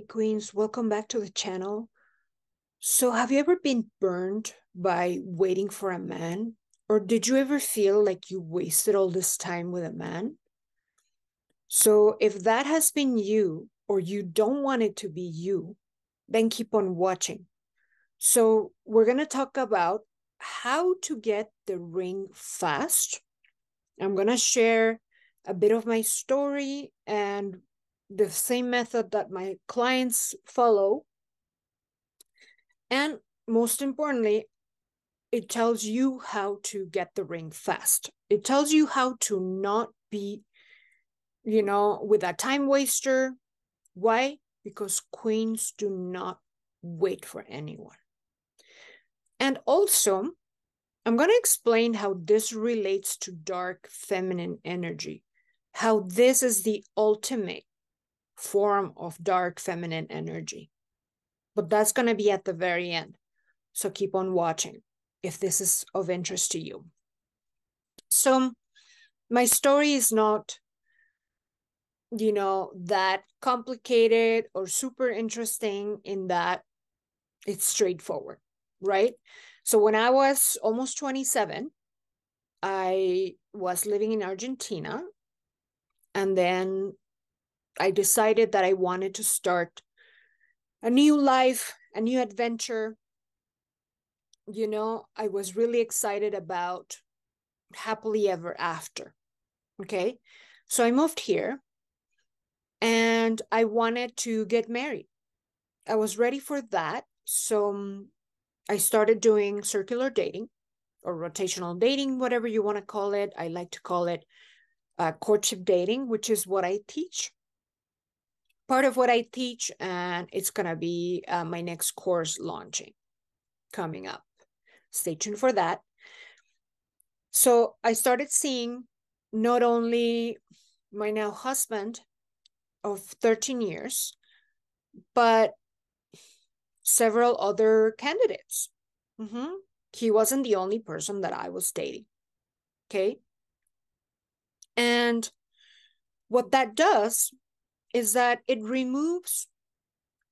Queens, welcome back to the channel. So have you ever been burned by waiting for a man? Or did you ever feel like you wasted all this time with a man? So if that has been you, or you don't want it to be you, then keep on watching. So we're going to talk about how to get the ring fast. I'm going to share a bit of my story and the same method that my clients follow. And most importantly, it tells you how to get the ring fast. It tells you how to not be, with a time waster. Why? Because queens do not wait for anyone. And also, I'm going to explain how this relates to dark feminine energy, how this is the ultimate form of dark feminine energy. But that's going to be at the very end. So keep on watching if this is of interest to you. So my story is not, that complicated or super interesting in that it's straightforward, right? So when I was almost 27, I was living in Argentina, and then I decided that I wanted to start a new life, a new adventure. I was really excited about happily ever after. Okay. So I moved here and I wanted to get married. I was ready for that. So I started doing circular dating or rotational dating, whatever you want to call it. I like to call it courtship dating, which is what I teach. Part of what I teach, and it's going to be my next course launching coming up. Stay tuned for that. So I started seeing not only my now husband of 13 years, but several other candidates. He wasn't the only person that I was dating. Okay. And what that does is that it removes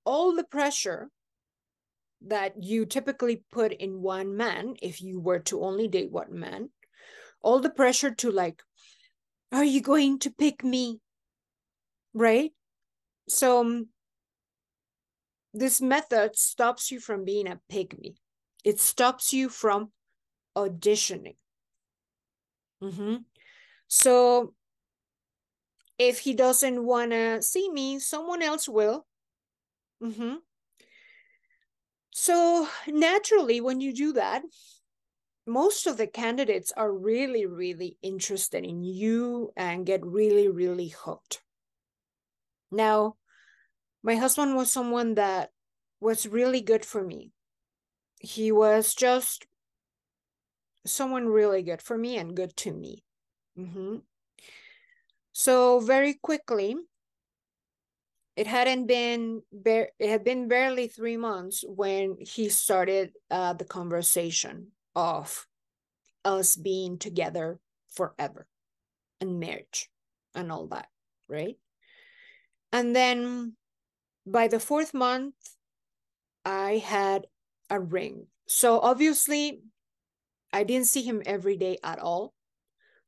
all the pressure that you typically put in one man if you were to only date one man. All the pressure to like, are you going to pick me? Right? So this method stops you from being a pick me. It stops you from auditioning. So if he doesn't want to see me, someone else will. So naturally, when you do that, most of the candidates are really, really interested in you and get really, really hooked. Now, my husband was someone that was really good for me. He was just someone really good for me and good to me. So very quickly, it had been barely 3 months when he started the conversation of us being together forever and marriage and all that, right? And then by the 4th month, I had a ring. So obviously, I didn't see him every day at all.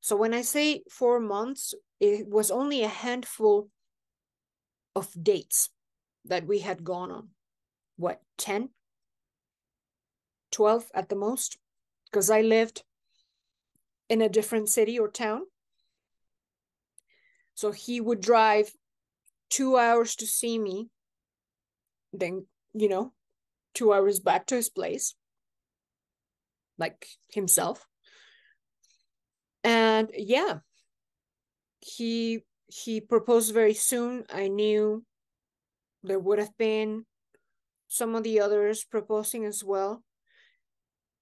So when I say 4 months, it was only a handful of dates that we had gone on. What, 10? 12 at the most? Because I lived in a different city or town. So he would drive 2 hours to see me, then, 2 hours back to his place, like himself. And yeah, he proposed very soon. I knew there would have been some of the others proposing as well,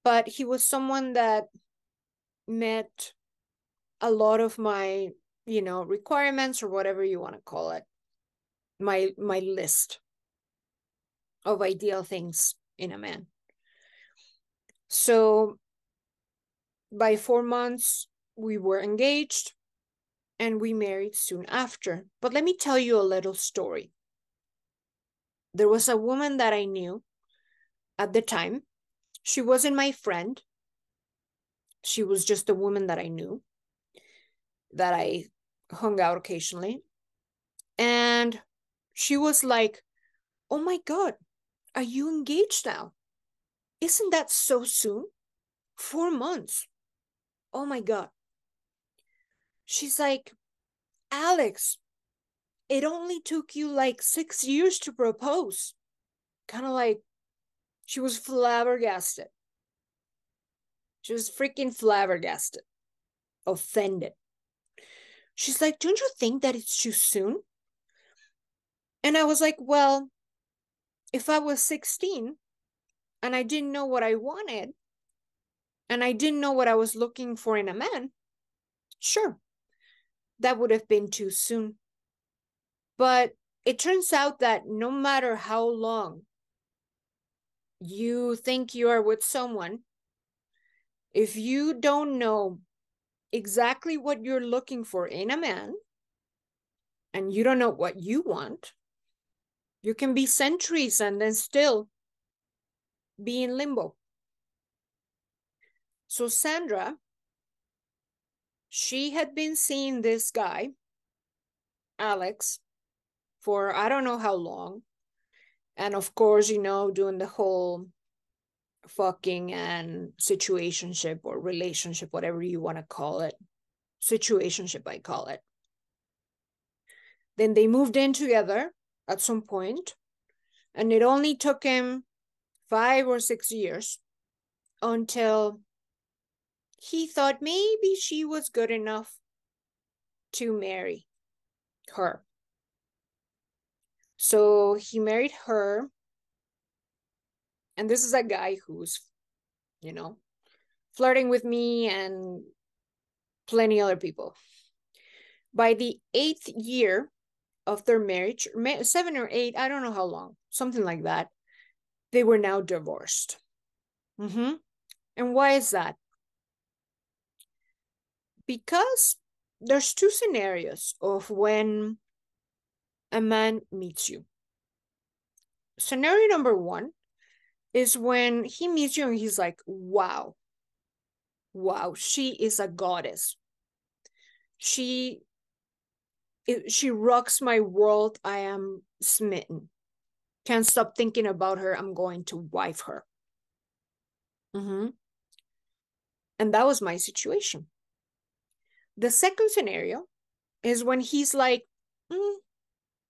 but he was someone that met a lot of my, requirements, or whatever you want to call it, my list of ideal things in a man. So by 4 months, we were engaged and we married soon after. But let me tell you a little story. There was a woman that I knew at the time. She wasn't my friend. She was just a woman that I knew, that I hung out occasionally. And she was like, oh my God, are you engaged now? Isn't that so soon? 4 months. Oh my God. She's like, Alex, it only took you like 6 years to propose. Kind of like, she was flabbergasted. She was freaking flabbergasted, offended. She's like, don't you think that it's too soon? And I was like, well, if I was 16 and I didn't know what I wanted and I didn't know what I was looking for in a man, sure, that would have been too soon. But it turns out that no matter how long you think you are with someone, if you don't know exactly what you're looking for in a man and you don't know what you want, you can be centuries and then still be in limbo. So Sandra, she had been seeing this guy, Alex, for I don't know how long. And of course, doing the whole fucking and situationship or relationship, whatever you want to call it. Situationship, I call it. Then they moved in together at some point, and it only took him 5 or 6 years until he thought maybe she was good enough to marry her. So he married her. And this is a guy who's, flirting with me and plenty other people. By the 8th year of their marriage, 7 or 8, I don't know how long, something like that, they were now divorced. And why is that? Because there's 2 scenarios of when a man meets you. Scenario number 1 is when he meets you and he's like, wow, she is a goddess. She rocks my world. I am smitten. Can't stop thinking about her. I'm going to wife her. And that was my situation. The second scenario is when he's like, yeah,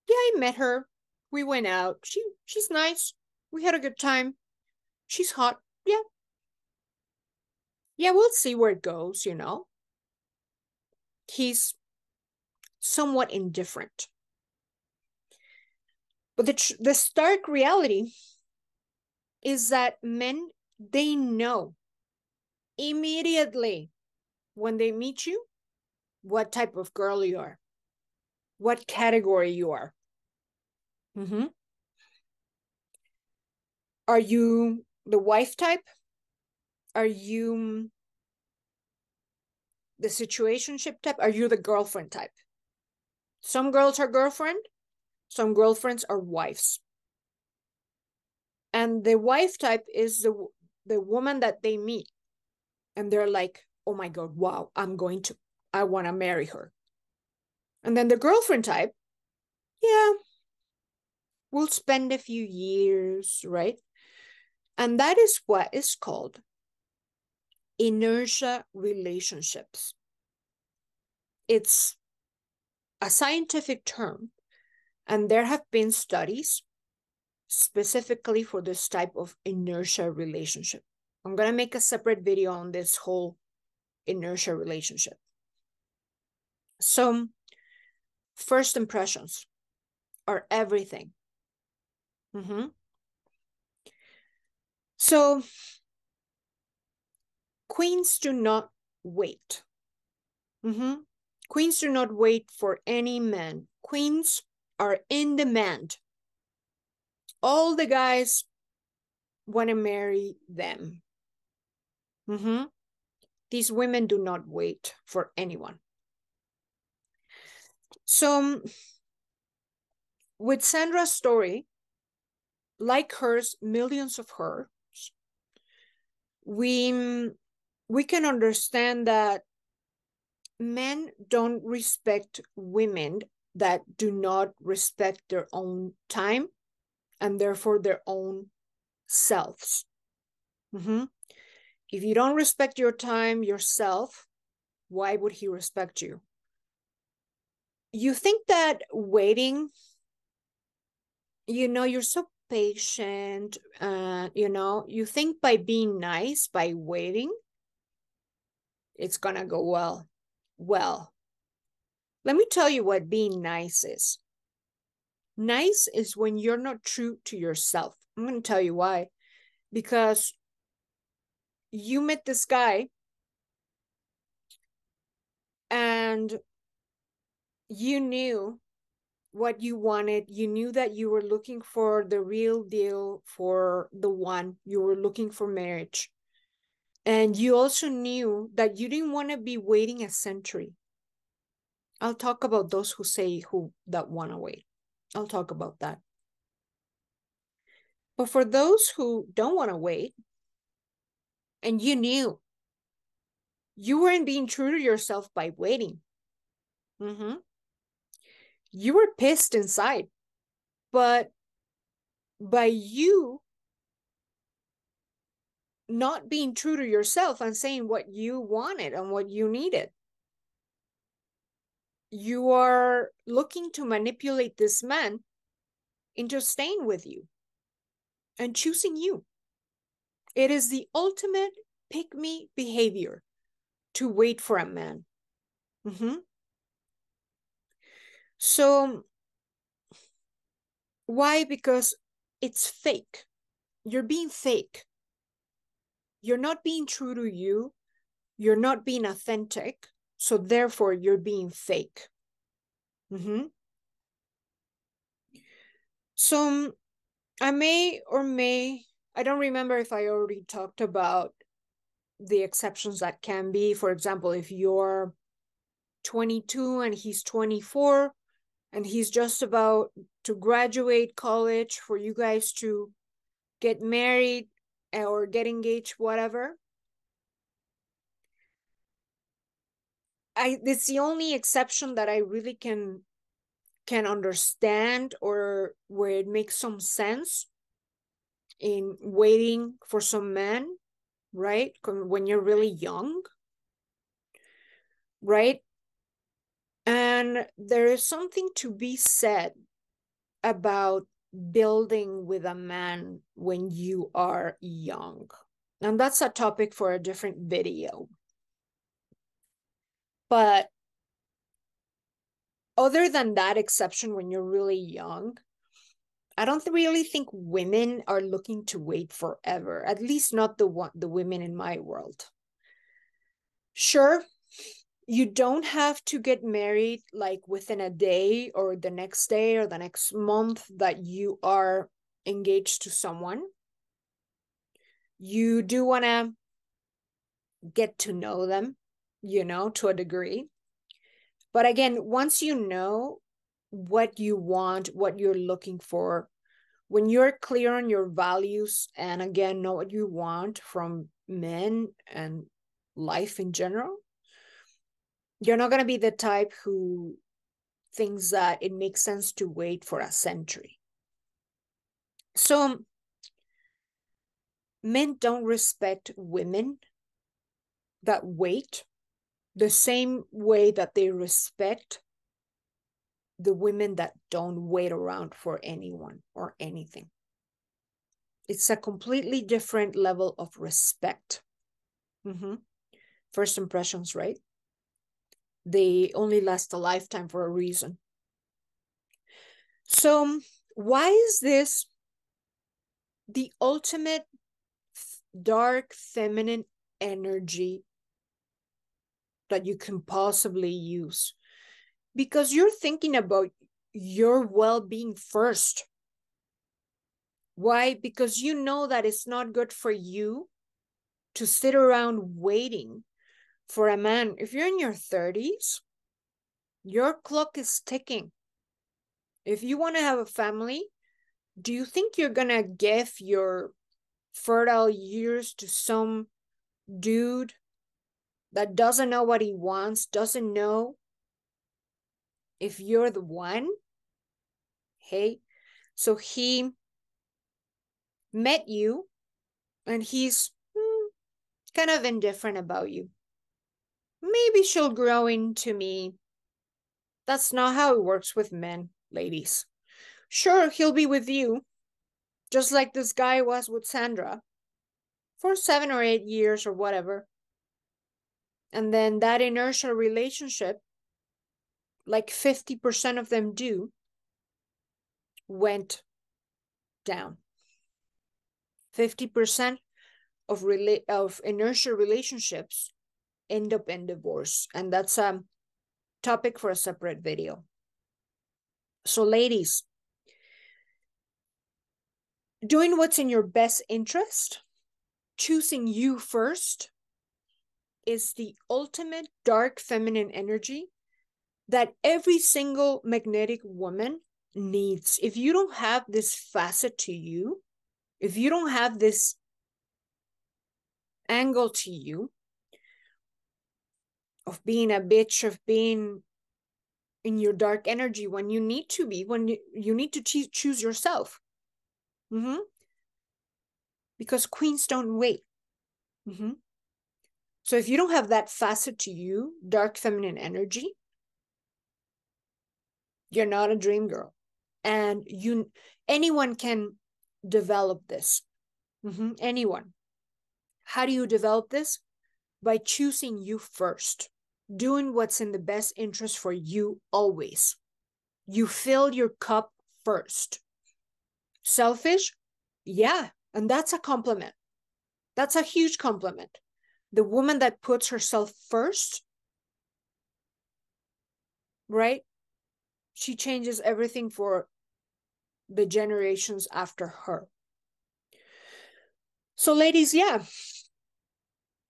I met her. We went out. She's nice. We had a good time. She's hot. Yeah. Yeah, we'll see where it goes, He's somewhat indifferent. But the stark reality is that men, they know immediately when they meet you what type of girl you are, what category you are. Are you the wife type? Are you the situationship type? Are you the girlfriend type? Some girls are girlfriend, some girlfriends are wives. And the wife type is the woman that they meet and they're like, oh my God, wow, I want to marry her. And then the girlfriend type, yeah, we'll spend a few years, right? And that is what is called inertia relationships. It's a scientific term, and there have been studies specifically for this type of inertia relationship. I'm going to make a separate video on this whole inertia relationship. So, first impressions are everything. So, queens do not wait. Queens do not wait for any man. Queens are in demand. All the guys want to marry them. These women do not wait for anyone. So with Sandra's story, like hers, millions of hers, we can understand that men don't respect women that do not respect their own time and therefore their own selves. If you don't respect your time, yourself, why would he respect you? You think that waiting, you're so patient, you think by being nice, by waiting, it's gonna go well. Well, let me tell you what being nice is. Nice is when you're not true to yourself. I'm going to tell you why. Because you met this guy and you knew what you wanted. You knew that you were looking for the real deal, for the one. You were looking for marriage. And you also knew that you didn't want to be waiting a century. I'll talk about those who say that want to wait. I'll talk about that. But for those who don't want to wait, and you knew you weren't being true to yourself by waiting. You were pissed inside. But by you not being true to yourself and saying what you wanted and what you needed, you are looking to manipulate this man into staying with you and choosing you. It is the ultimate pick-me behavior to wait for a man. So why? Because it's fake. You're being fake. You're not being true to you. You're not being authentic. So therefore, you're being fake. So I I don't remember if I already talked about the exceptions that can be. For example, if you're 22 and he's 24 and he's just about to graduate college, for you guys to get married or get engaged, whatever. It's the only exception that I really can understand, or where it makes some sense in waiting for some men, right? When you're really young, right? And there is something to be said about building with a man when you are young. And that's a topic for a different video. But other than that exception, when you're really young, I don't really think women are looking to wait forever, at least not the women in my world. Sure, you don't have to get married like within a day or the next day or the next month that you are engaged to someone. You do want to get to know them, to a degree. But again, once you know what you want, what you're looking for, when you're clear on your values and again, know what you want from men and life in general, you're not going to be the type who thinks that it makes sense to wait for a century. So men don't respect women that wait the same way that they respect the women that don't wait around for anyone or anything. It's a completely different level of respect. First impressions, right? They only last a lifetime for a reason. So why is this the ultimate dark feminine energy that you can possibly use? Because you're thinking about your well-being first. Why? Because you know that it's not good for you to sit around waiting for a man. If you're in your 30s, your clock is ticking. If you want to have a family, Do you think you're gonna give your fertile years to some dude that doesn't know what he wants, doesn't know if you're the one? Hey, so he met you and he's kind of indifferent about you. Maybe she'll grow into me. That's not how it works with men, ladies. Sure, he'll be with you, just like this guy was with Sandra, for 7 or 8 years or whatever. And then that inertial relationship, like 50% of them do, went down. 50% of inertial relationships end up in divorce. And that's a topic for a separate video. So ladies, doing what's in your best interest, choosing you first, is the ultimate dark feminine energy that every single magnetic woman needs. If you don't have this facet to you, if you don't have this angle to you of being a bitch, of being in your dark energy when you need to be, when you need to choose yourself. Because queens don't wait. So if you don't have that facet to you, dark feminine energy, you're not a dream girl. And anyone can develop this. Anyone. How do you develop this? By choosing you first, doing what's in the best interest for you always. You fill your cup first. Selfish? Yeah, and that's a compliment. That's a huge compliment. The woman that puts herself first, right? She changes everything for the generations after her. So ladies, yeah,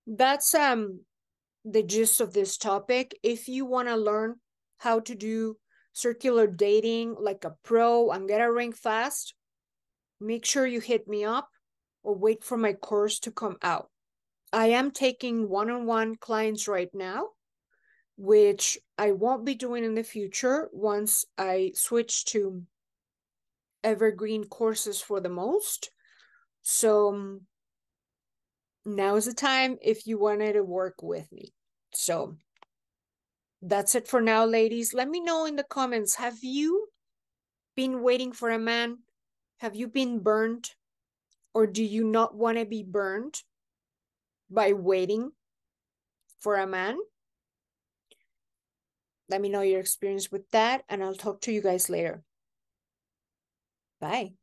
that's the gist of this topic. If you want to learn how to do circular dating like a pro and get a ring fast, make sure you hit me up or wait for my course to come out. I am taking one-on-one clients right now, which I won't be doing in the future once I switch to evergreen courses for the most. So now is the time if you wanted to work with me. So that's it for now, ladies. Let me know in the comments, have you been waiting for a man? Have you been burned? Or do you not want to be burned by waiting for a man? Let me know your experience with that, and I'll talk to you guys later. Bye.